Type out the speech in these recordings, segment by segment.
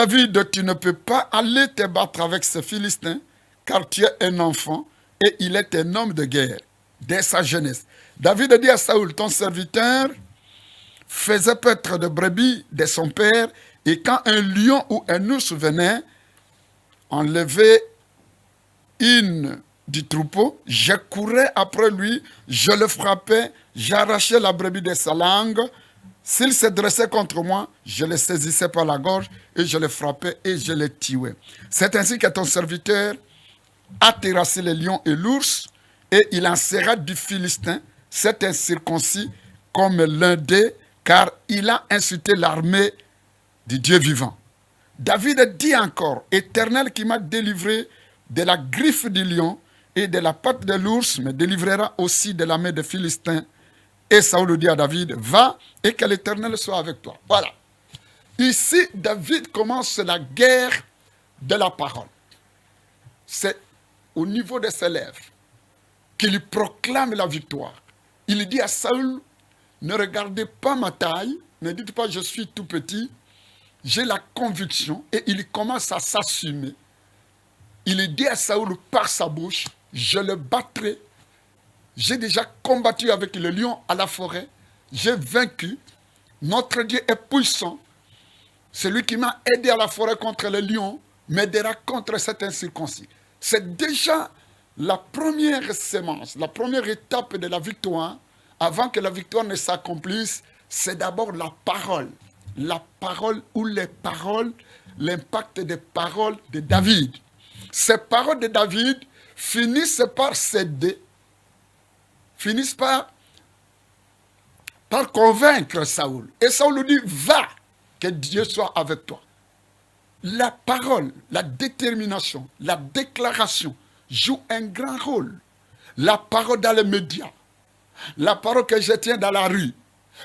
David, tu ne peux pas aller te battre avec ce Philistin, car tu es un enfant et il est un homme de guerre dès sa jeunesse. David dit à Saoul, ton serviteur faisait paître de brebis de son père, et quand un lion ou un ours venait enlever une du troupeau, je courais après lui, je le frappais, j'arrachais la brebis de sa langue. S'il se dressait contre moi, je le saisissais par la gorge et je le frappais et je le tuais. C'est ainsi que ton serviteur a terrassé les lions et l'ours, et il en sera du Philistin, cet incirconcis, comme l'un d'eux, car il a insulté l'armée du Dieu vivant. David dit encore, Éternel qui m'a délivré de la griffe du lion et de la patte de l'ours, me délivrera aussi de la main des Philistins. Et Saoul dit à David, va et que l'Éternel soit avec toi. Voilà. Ici, David commence la guerre de la parole. C'est au niveau de ses lèvres qu'il proclame la victoire. Il dit à Saoul, ne regardez pas ma taille, ne dites pas je suis tout petit, j'ai la conviction, et il commence à s'assumer. Il dit à Saoul par sa bouche, je le battrai. J'ai déjà combattu avec le lion à la forêt, j'ai vaincu. Notre Dieu est puissant. Celui qui m'a aidé à la forêt contre le lion m'aidera contre cet incirconcis. C'est déjà la première sémence, la première étape de la victoire. Avant que la victoire ne s'accomplisse, c'est d'abord la parole. La parole ou les paroles, l'impact des paroles de David. Ces paroles de David finissent par céder, finissent par convaincre Saoul. Et Saoul lui dit, va, que Dieu soit avec toi. La parole, la détermination, la déclaration joue un grand rôle. La parole dans les médias, la parole que je tiens dans la rue,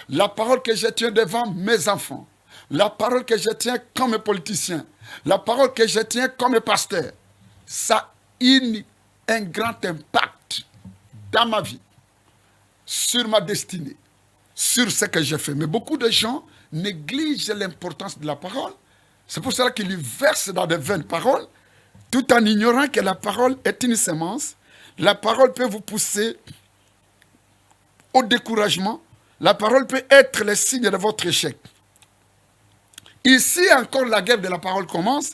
la parole que je tiens devant mes enfants, la parole que je tiens comme politicien, la parole que je tiens comme pasteur, ça a un grand impact dans ma vie, sur ma destinée, sur ce que je fais. Mais beaucoup de gens négligent l'importance de la parole. C'est pour cela qu'ils versent dans de vaines paroles, tout en ignorant que la parole est une sémence. La parole peut vous pousser au découragement. La parole peut être le signe de votre échec. Ici encore, la guerre de la parole commence.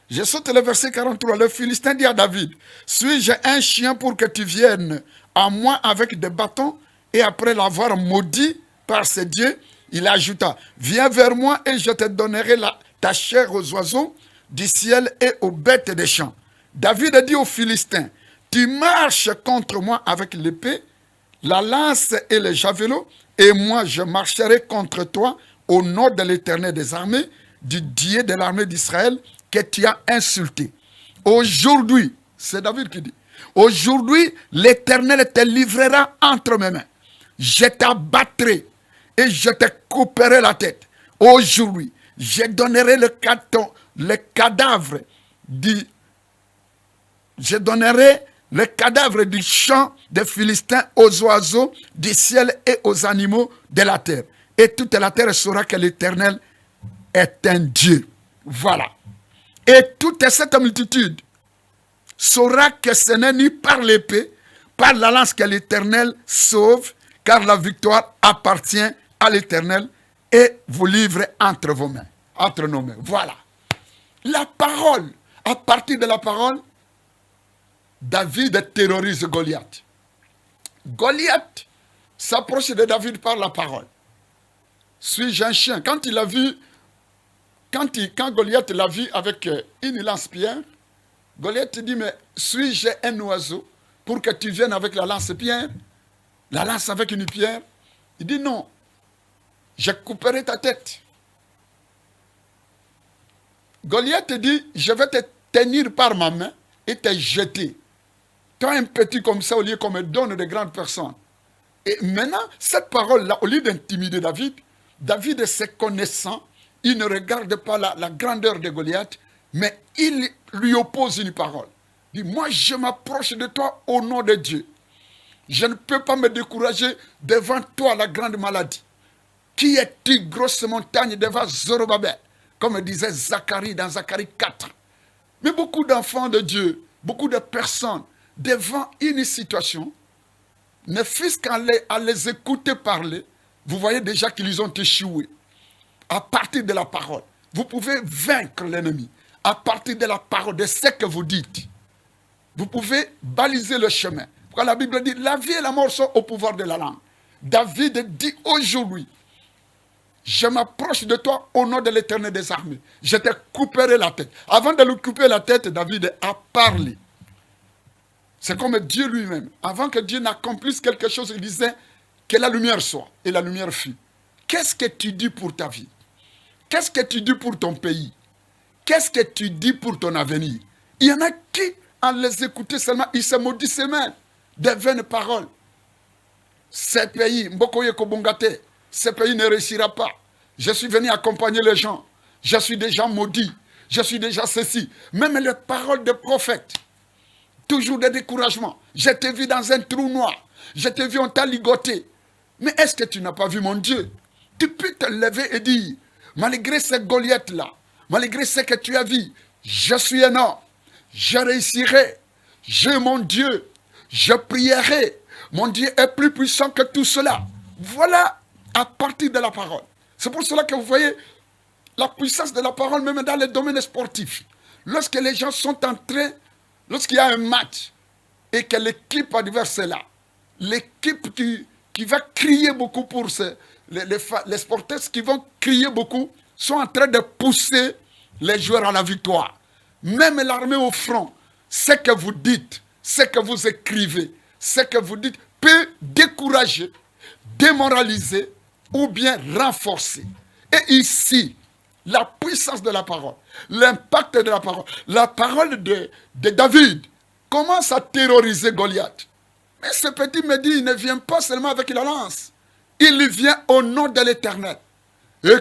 Je saute le verset 43. Le Philistin dit à David, suis-je un chien pour que tu viennes à moi avec des bâtons? Et après l'avoir maudit par ses dieux, il ajouta, viens vers moi et je te donnerai ta chair aux oiseaux du ciel et aux bêtes des champs. David dit aux Philistins, tu marches contre moi avec l'épée, la lance et le javelot, et moi je marcherai contre toi au nom de l'Éternel des armées, du Dieu de l'armée d'Israël que tu as insulté. Aujourd'hui, c'est David qui dit, aujourd'hui l'Éternel te livrera entre mes mains. Je t'abattrai et je te couperai la tête. Aujourd'hui, je donnerai le cadavre du champ des Philistins aux oiseaux du ciel et aux animaux de la terre. Et toute la terre saura que l'Éternel est un Dieu. Voilà. Et toute cette multitude saura que ce n'est ni par l'épée, par la lance que l'Éternel sauve, car la victoire appartient à l'Éternel et vous livre entre vos mains, entre nos mains. Voilà. La parole, à partir de la parole, David terrorise Goliath. Goliath s'approche de David par la parole. Suis-je un chien? Quand Goliath l'a vu avec une lance-pierre, Goliath dit, mais suis-je un oiseau pour que tu viennes avec la lance-pierre? La lance avec une pierre? Il dit, non, je couperai ta tête. Goliath dit, je vais te tenir par ma main et te jeter. Toi, un petit comme ça, au lieu qu'on me donne de grandes personnes. Et maintenant, cette parole-là, au lieu d'intimider David, David est connaissant, il ne regarde pas la grandeur de Goliath, mais il lui oppose une parole. Il dit, moi, je m'approche de toi au nom de Dieu. Je ne peux pas me décourager devant toi, la grande maladie. Qui est-tu, grosse montagne, devant Zorobabel? comme disait Zacharie dans Zacharie 4. Mais beaucoup d'enfants de Dieu, beaucoup de personnes, devant une situation, ne fût-ce qu'à les écouter parler, vous voyez déjà qu'ils ont échoué. À partir de la parole, vous pouvez vaincre l'ennemi. À partir de la parole, de ce que vous dites, vous pouvez baliser le chemin. Quand la Bible dit, la vie et la mort sont au pouvoir de la langue. David dit aujourd'hui, je m'approche de toi au nom de l'Éternel des armées. Je te couperai la tête. Avant de lui couper la tête, David a parlé. C'est comme Dieu lui-même. Avant que Dieu n'accomplisse quelque chose, il disait que la lumière soit. Et la lumière fut. Qu'est-ce que tu dis pour ta vie? Qu'est-ce que tu dis pour ton pays? Qu'est-ce que tu dis pour ton avenir? Il y en a qui, en les écoutant seulement, ils se maudissent eux-mêmes des vaines paroles. Ce pays, Mbokoye Kobongate, ce pays ne réussira pas. Je suis venu accompagner les gens. Je suis déjà maudit. Je suis déjà ceci. Même les paroles de prophètes. Toujours des découragements. Je t'ai vu dans un trou noir. Je t'ai vu, on t'a ligoté. Mais est-ce que tu n'as pas vu mon Dieu? Tu peux te lever et dire, malgré ces Goliath-là, malgré ce que tu as vu, je suis un homme. Je réussirai. J'ai mon Dieu. Je prierai. Mon Dieu est plus puissant que tout cela. Voilà à partir de la parole. C'est pour cela que vous voyez la puissance de la parole même dans les domaines sportifs. Lorsque les gens sont en train, lorsqu'il y a un match et que l'équipe adverse est là, l'équipe qui va crier beaucoup pour les sportifs qui vont crier beaucoup sont en train de pousser les joueurs à la victoire. Même l'armée au front, ce que vous dites, ce que vous écrivez, ce que vous dites peut décourager, démoraliser ou bien renforcer. Et ici, la puissance de la parole, l'impact de la parole de David commence à terroriser Goliath. Mais ce petit me dit, il ne vient pas seulement avec la lance, il vient au nom de l'Éternel. Et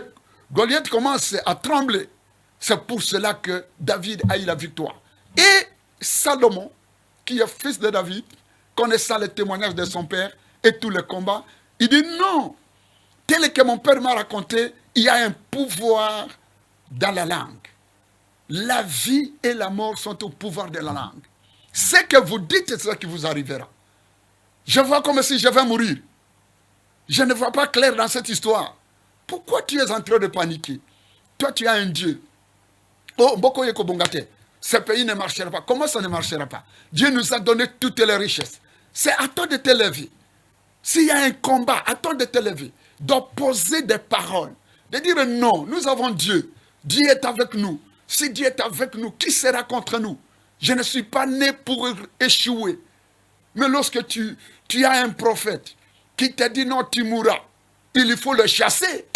Goliath commence à trembler. C'est pour cela que David a eu la victoire. Et Salomon, qui est fils de David, connaissant les témoignages de son père et tous les combats, il dit non, tel que mon père m'a raconté, il y a un pouvoir dans la langue. La vie et la mort sont au pouvoir de la langue. Ce que vous dites, c'est ce qui vous arrivera. Je vois comme si je vais mourir. Je ne vois pas clair dans cette histoire. Pourquoi tu es en train de paniquer? Toi, tu as un Dieu. Oh, Mbokoye Kobongate, ce pays ne marchera pas. Comment ça ne marchera pas? Dieu nous a donné toutes les richesses. C'est à toi de te lever. S'il y a un combat, à toi de te lever. D'opposer des paroles. De dire non, nous avons Dieu. Dieu est avec nous. Si Dieu est avec nous, qui sera contre nous? Je ne suis pas né pour échouer. Mais lorsque tu as un prophète qui te dit non, tu mourras, il faut le chasser.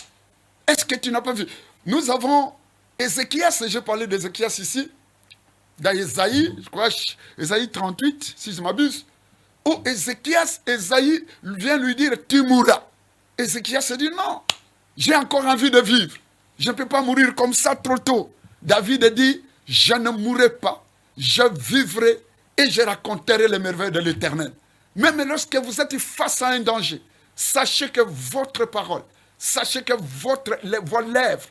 Est-ce que tu n'as pas vu? Nous avons Ézéchias, j'ai parlé d'Ézéchias ici, dans Ésaïe, je crois, Ésaïe 38, si je m'abuse, où Ésaïe vient lui dire, tu mourras. Ézéchias se dit, non, j'ai encore envie de vivre. Je ne peux pas mourir comme ça trop tôt. David dit, je ne mourrai pas, je vivrai et je raconterai les merveilles de l'Éternel. Même lorsque vous êtes face à un danger, sachez que votre parole, sachez que vos lèvres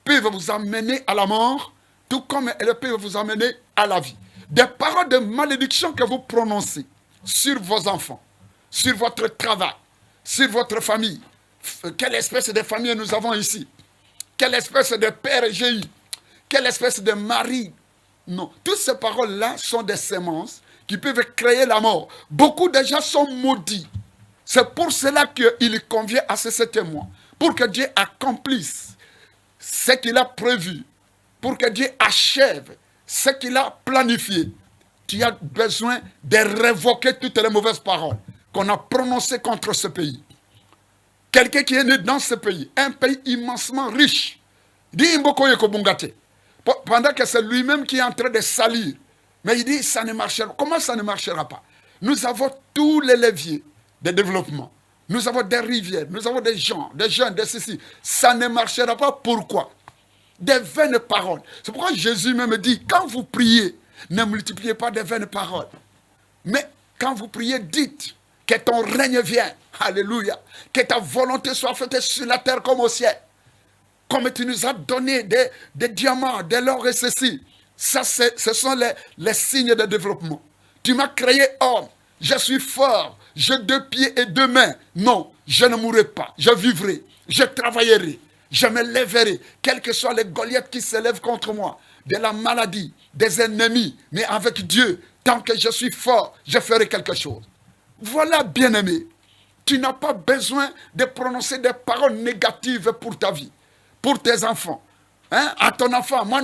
peuvent vous amener à la mort, tout comme elles peuvent vous amener à la vie. Des paroles de malédiction que vous prononcez sur vos enfants, sur votre travail, sur votre famille. Quelle espèce de famille nous avons ici? Quelle espèce de père j'ai eu? Quelle espèce de mari? Non, toutes ces paroles-là sont des semences qui peuvent créer la mort. Beaucoup de gens sont maudits. C'est pour cela qu'il convient à ces témoins, pour que Dieu accomplisse ce qu'il a prévu, pour que Dieu achève ce qu'il a planifié. Tu as besoin de révoquer toutes les mauvaises paroles qu'on a prononcées contre ce pays. Quelqu'un qui est né dans ce pays, un pays immensement riche, dit Mbokoye Kobongate, pendant que c'est lui-même qui est en train de salir. Mais il dit, ça ne marchera pas. Comment ça ne marchera pas? Nous avons tous les leviers de développement. Nous avons des rivières, nous avons des gens, des jeunes, des ceci. Ça ne marchera pas. Pourquoi? Des vaines paroles. C'est pourquoi Jésus même dit, quand vous priez, ne multipliez pas des vaines paroles. Mais quand vous priez, dites que ton règne vienne. Alléluia. Que ta volonté soit faite sur la terre comme au ciel. comme tu nous as donné des diamants, de l'or et ceci. Ça, ce sont les signes de développement. Tu m'as créé homme, je suis fort, j'ai 2 pieds et 2 mains. Non, je ne mourrai pas, je vivrai, je travaillerai, je me lèverai, quels que soient les Goliaths qui s'élèvent contre moi, de la maladie, des ennemis, mais avec Dieu, tant que je suis fort, je ferai quelque chose. Voilà, bien-aimé, tu n'as pas besoin de prononcer des paroles négatives pour ta vie, pour tes enfants. Hein? À ton enfant, moi,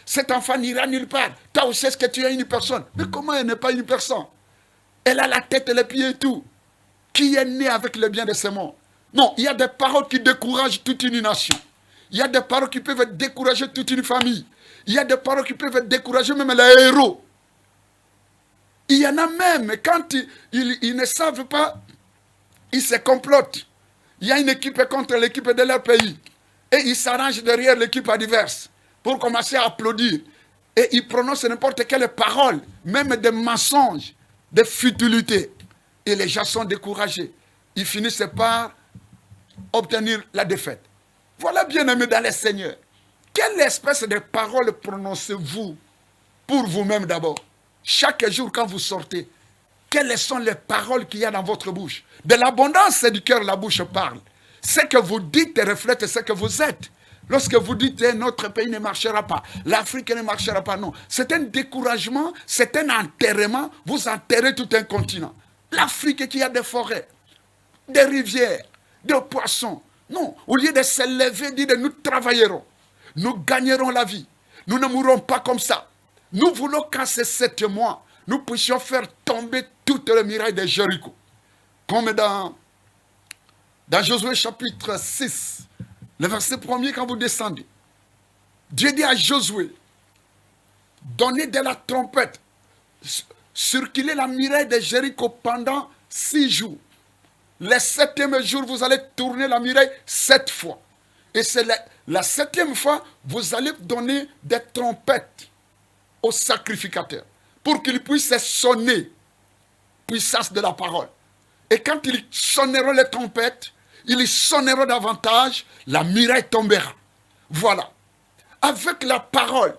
cet enfant n'ira nulle part. Toi aussi, est-ce que tu es une personne? Mais comment elle n'est pas une personne? Elle a la tête et les pieds et tout. Qui est né avec le bien de ce monde? Non, il y a des paroles qui découragent toute une nation. Il y a des paroles qui peuvent décourager toute une famille. Il y a des paroles qui peuvent décourager même les héros. Il y en a même, quand ils ne savent pas, ils se complotent. Il y a une équipe contre l'équipe de leur pays. Et ils s'arrangent derrière l'équipe adverse pour commencer à applaudir. Et ils prononcent n'importe quelle parole, même des mensonges, des futilités. Et les gens sont découragés. Ils finissent par obtenir la défaite. Voilà, bien-aimés dans le Seigneur. Quelle espèce de parole prononcez-vous pour vous-même d'abord? Chaque jour quand vous sortez, quelles sont les paroles qu'il y a dans votre bouche? De l'abondance du cœur, la bouche parle. Ce que vous dites reflète ce que vous êtes. Lorsque vous dites notre pays ne marchera pas, l'Afrique ne marchera pas, non. C'est un découragement, c'est un enterrement. Vous enterrez tout un continent. L'Afrique qui a des forêts, des rivières, des poissons. Non, au lieu de se lever, dire nous travaillerons, nous gagnerons la vie. Nous ne mourrons pas comme ça. Nous voulons qu'en ces 7 mois, nous puissions faire tomber toutes les murailles de Jéricho. Comme dans Josué chapitre 6, le verset 1er, quand vous descendez, Dieu dit à Josué, donnez de la trompette, circulez la muraille de Jéricho pendant 6 jours. Le 7e jour, vous allez tourner la muraille 7 fois. Et c'est la 7e fois, vous allez donner des trompettes aux sacrificateurs pour qu'ils puissent sonner puissance de la parole. Et quand ils sonneront les trompettes, ils sonneront davantage, la muraille tombera. Voilà. Avec la parole.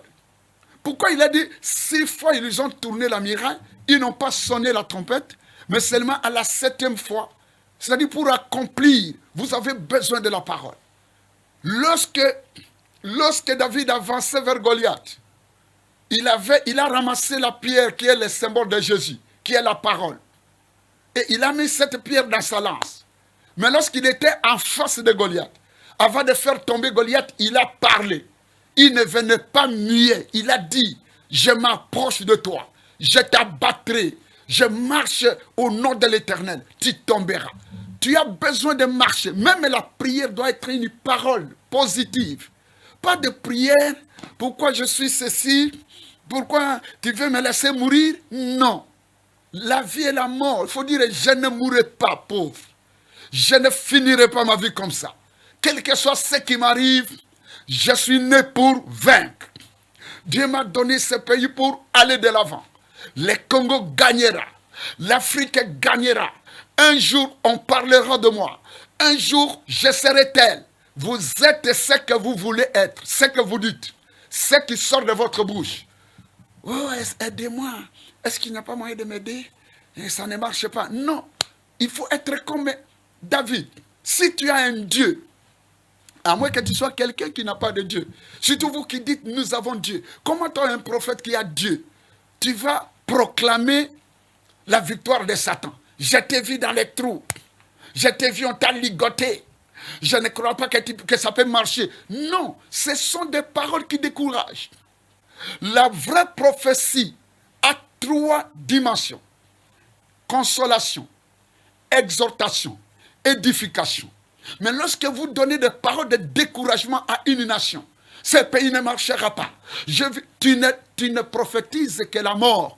Pourquoi il a dit 6 fois ils ont tourné la muraille, ils n'ont pas sonné la trompette, mais seulement à la 7e fois. C'est-à-dire pour accomplir, vous avez besoin de la parole. Lorsque David avançait vers Goliath, il a ramassé la pierre qui est le symbole de Jésus, qui est la parole. Et il a mis cette pierre dans sa lance. Mais lorsqu'il était en face de Goliath, avant de faire tomber Goliath, il a parlé. Il ne venait pas muet. Il a dit, je m'approche de toi, je t'abattrai, je marche au nom de l'Éternel, tu tomberas. Tu as besoin de marcher. Même la prière doit être une parole positive. Pas de prière, pourquoi je suis ceci, pourquoi tu veux me laisser mourir? Non. La vie et la mort, il faut dire, je ne mourrai pas pauvre. Je ne finirai pas ma vie comme ça. Quel que soit ce qui m'arrive, je suis né pour vaincre. Dieu m'a donné ce pays pour aller de l'avant. Le Congo gagnera. L'Afrique gagnera. Un jour, on parlera de moi. Un jour, je serai tel. Vous êtes ce que vous voulez être, ce que vous dites, ce qui sort de votre bouche. Oh, aidez-moi. Est-ce qu'il n'y a pas moyen de m'aider? Et ça ne marche pas. Non. Il faut être comme David. Si tu as un Dieu, à moins que tu sois quelqu'un qui n'a pas de Dieu, surtout vous qui dites nous avons Dieu, comment toi un prophète qui a Dieu, tu vas proclamer la victoire de Satan? Je t'ai vu dans les trous. Je t'ai vu, on t'a ligoté. Je ne crois pas que ça peut marcher. Non, ce sont des paroles qui découragent. La vraie prophétie a 3 dimensions. Consolation, exhortation, édification. Mais lorsque vous donnez des paroles de découragement à une nation, ce pays ne marchera pas. Tu ne prophétises que la mort.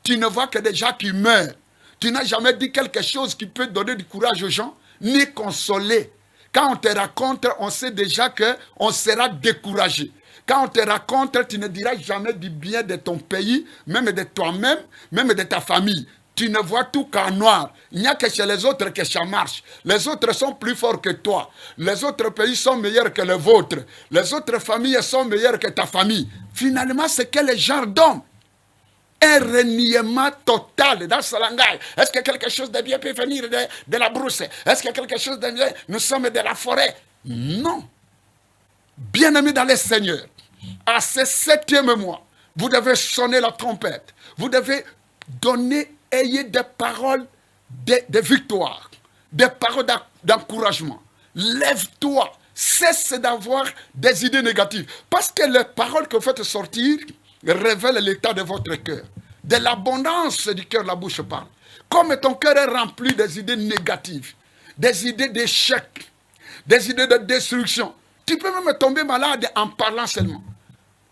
Tu ne vois que des gens qui meurent. Tu n'as jamais dit quelque chose qui peut donner du courage aux gens, ni consoler. Quand on te raconte, on sait déjà qu'on sera découragé. Quand on te raconte, tu ne diras jamais du bien de ton pays, même de toi-même, même de ta famille. Tu ne vois tout qu'en noir. Il n'y a que chez les autres que ça marche. Les autres sont plus forts que toi. Les autres pays sont meilleurs que les vôtres. Les autres familles sont meilleures que ta famille. Finalement, c'est que les gens d'hommes. Un reniement total dans ce langage. Est-ce que quelque chose de bien peut venir de la brousse? Est-ce que quelque chose de bien, nous sommes de la forêt? Non. Bien-aimés dans les seigneurs, à ce 7e mois, vous devez sonner la trompette. Vous devez donner, ayez des paroles de victoire, des paroles d'encouragement. Lève-toi, cesse d'avoir des idées négatives. Parce que les paroles que vous faites sortir révèlent l'état de votre cœur. De l'abondance du cœur, la bouche parle. Comme ton cœur est rempli des idées négatives, des idées d'échec, des idées de destruction, tu peux même tomber malade en parlant seulement.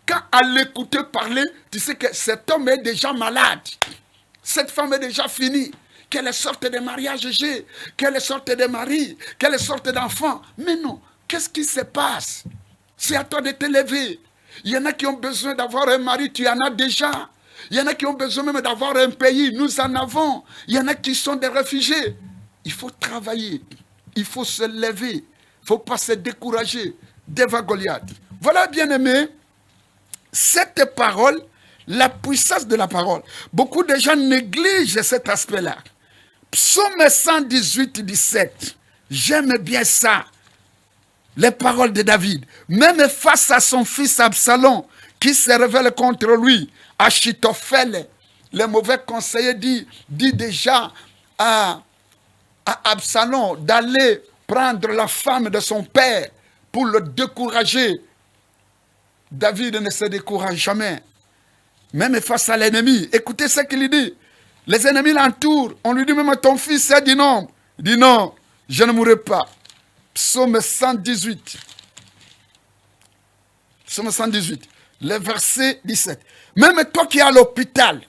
Quand à l'écouter parler, tu sais que cet homme est déjà malade. Cette femme est déjà finie. Quelle sorte de mariage j'ai? Quelle sorte de mari? Quelle sorte d'enfant? Mais non, qu'est-ce qui se passe? C'est à toi de t'élever. Il y en a qui ont besoin d'avoir un mari, tu en as déjà. Il y en a qui ont besoin même d'avoir un pays, nous en avons. Il y en a qui sont des réfugiés. Il faut travailler, il faut se lever, il ne faut pas se décourager devant Goliath. Voilà, bien-aimés, cette parole, la puissance de la parole. Beaucoup de gens négligent cet aspect-là. Psaume 118, 17. J'aime bien ça. Les paroles de David. Même face à son fils Absalom, qui se révèle contre lui, Achitophel, le mauvais conseiller, dit déjà à Absalom d'aller prendre la femme de son père pour le décourager. David ne se décourage jamais. Même face à l'ennemi. Écoutez ce qu'il dit. Les ennemis l'entourent. On lui dit même ton fils est du nombre. Il dit non, je ne mourrai pas. Psaume 118. Psaume 118. Le verset 17. Même toi qui es à l'hôpital,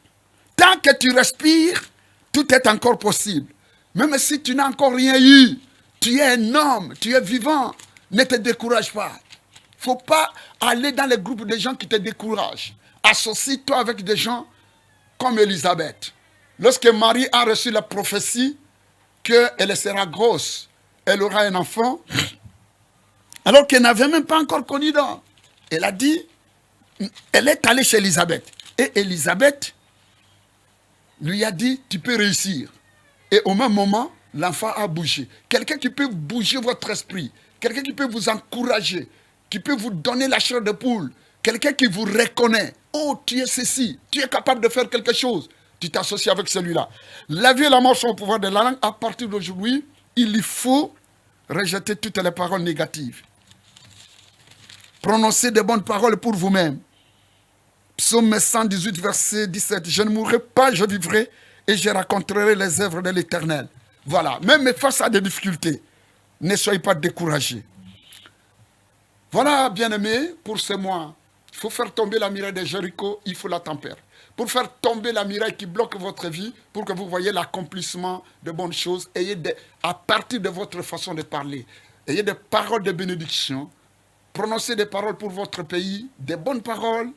tant que tu respires, tout est encore possible. Même si tu n'as encore rien eu, tu es un homme, tu es vivant. Ne te décourage pas. Il ne faut pas aller dans les groupes de gens qui te découragent. Associe-toi avec des gens comme Élisabeth. Lorsque Marie a reçu la prophétie qu'elle sera grosse, elle aura un enfant, alors qu'elle n'avait même pas encore connu d'homme. Elle a dit, elle est allée chez Élisabeth. Et Élisabeth lui a dit, tu peux réussir. Et au même moment, l'enfant a bougé. Quelqu'un qui peut bouger votre esprit, quelqu'un qui peut vous encourager, qui peut vous donner la chair de poule, quelqu'un qui vous reconnaît. Oh, tu es ceci, tu es capable de faire quelque chose. Tu t'associes avec celui-là. La vie et la mort sont au pouvoir de la langue. À partir d'aujourd'hui, il faut rejeter toutes les paroles négatives. Prononcez de bonnes paroles pour vous-même. Psaume 118, verset 17. Je ne mourrai pas, je vivrai et je raconterai les œuvres de l'Éternel. Voilà. Même face à des difficultés, ne soyez pas découragés. Voilà, bien-aimés, pour ce mois. Il faut faire tomber la muraille de Jéricho, il faut la tempérer. Pour faire tomber la muraille qui bloque votre vie, pour que vous voyez l'accomplissement de bonnes choses, à partir de votre façon de parler, ayez des paroles de bénédiction, prononcez des paroles pour votre pays, des bonnes paroles.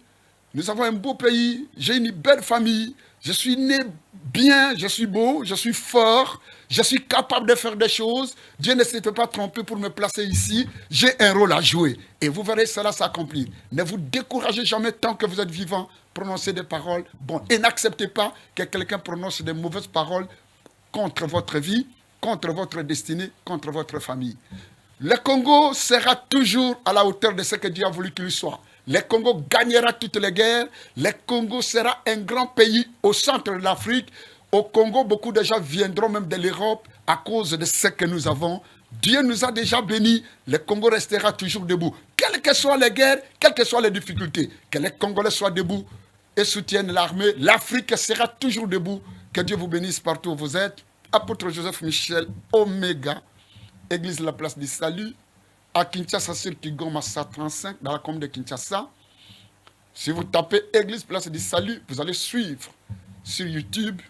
Nous avons un beau pays, j'ai une belle famille, je suis né bien, je suis beau, je suis fort, je suis capable de faire des choses. Dieu ne s'était pas trompé pour me placer ici. J'ai un rôle à jouer. Et vous verrez cela s'accomplir. Ne vous découragez jamais tant que vous êtes vivant. Prononcez des paroles bonnes. Et n'acceptez pas que quelqu'un prononce des mauvaises paroles contre votre vie, contre votre destinée, contre votre famille. Le Congo sera toujours à la hauteur de ce que Dieu a voulu qu'il soit. Le Congo gagnera toutes les guerres. Le Congo sera un grand pays au centre de l'Afrique. Au Congo, beaucoup de gens viendront même de l'Europe à cause de ce que nous avons. Dieu nous a déjà bénis. Le Congo restera toujours debout. Quelles que soient les guerres, quelles que soient les difficultés, que les Congolais soient debout et soutiennent l'armée. L'Afrique sera toujours debout. Que Dieu vous bénisse partout où vous êtes. Apôtre Joseph Michel, Omega, Église de la Place du Salut, à Kinshasa sur Kigoma 35, dans la commune de Kinshasa. Si vous tapez Église Place du Salut, vous allez suivre sur YouTube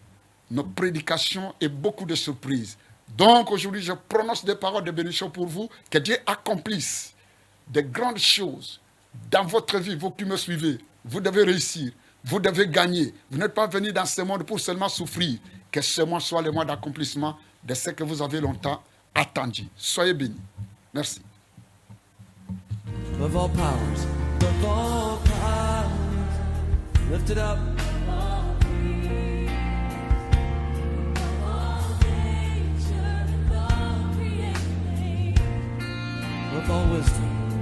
nos prédications et beaucoup de surprises. Donc aujourd'hui, je prononce des paroles de bénédiction pour vous, que Dieu accomplisse de grandes choses dans votre vie, vous qui me suivez. Vous devez réussir, vous devez gagner. Vous n'êtes pas venu dans ce monde pour seulement souffrir. Que ce mois soit le mois d'accomplissement de ce que vous avez longtemps attendu. Soyez bénis. Merci. Above all powers, lifted up. Above all wisdom.